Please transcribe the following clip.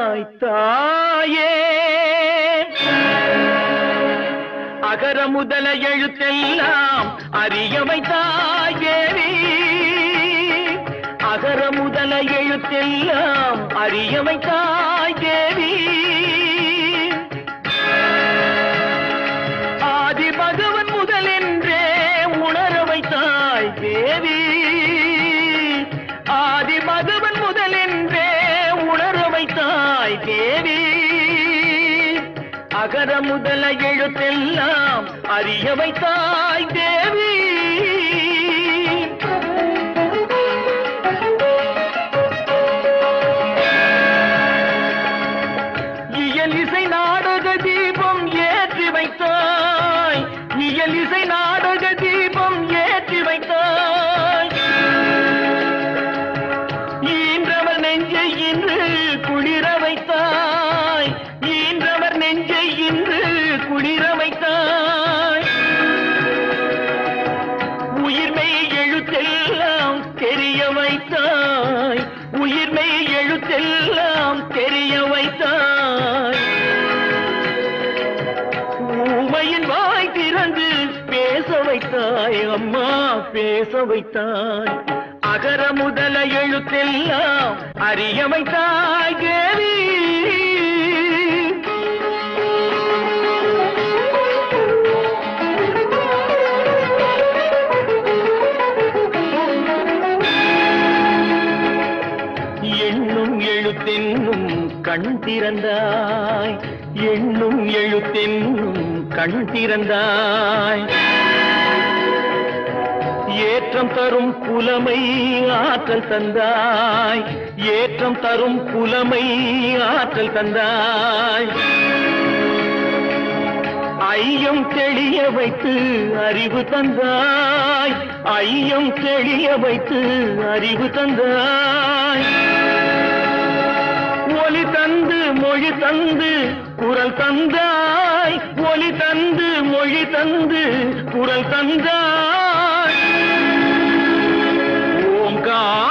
வைத்தாய் தாயே அகர முதல எழுத்தெல்லாம் அறிய வைத்தாய் தேவி அகர முதல எழுத்தெல்லாம் அறிய வைத்தாய் தேவி ஆதி பகவன் முதலென்றே உணர வைத்தாய் தேவி ஆதி பகவன் முதலென்றே உணர வைத்தாய் தேவி அகர முதல எழுத்தெல்லாம் அறிய வைத்தாய் தேவி இயலிசை நாடக தீபம் ஏற்றி வைத்தாய் இயலிசை நாடக தீபம் ஏற்றி வைத்தாய் ஈன்றவர் நெஞ்சை இன்று குளிர வைத்தாய் ஈன்றவர் நெஞ்சை இன்று குளிர வைத்தாய் உயிர்மை எழுத்தெல்லாம் தெரிய வைத்தாய் உயிர்மை எழுத்தெல்லாம் தெரிய வைத்தாய் ஊமையின் வாய் திறந்து பேச வைத்தாய் அம்மா பேச வைத்தாய் அகர முதல எழுத்தெல்லாம் அறிய வைத்தாய் தேவி எண்ணும் எழுத்தென்னும் கண் திறந்தாய் எண்ணும் எழுத்தென்னும் கண் திறந்தாய் ஏற்றம் தரும் புலமை ஆற்றல் தந்தாய் ஏற்றம் தரும் புலமை ஆற்றல் தந்தாய் ஐயம் தெளிய வைத்து அறிவு தந்தாய் ஐயம் தெளிய வைத்து அறிவு தந்தாய் ஒலி தந்து மொழி தந்து குரல் தந்தாய் ஒலி தந்து மொழி தந்து குரல் தந்தாய் ஓம்கார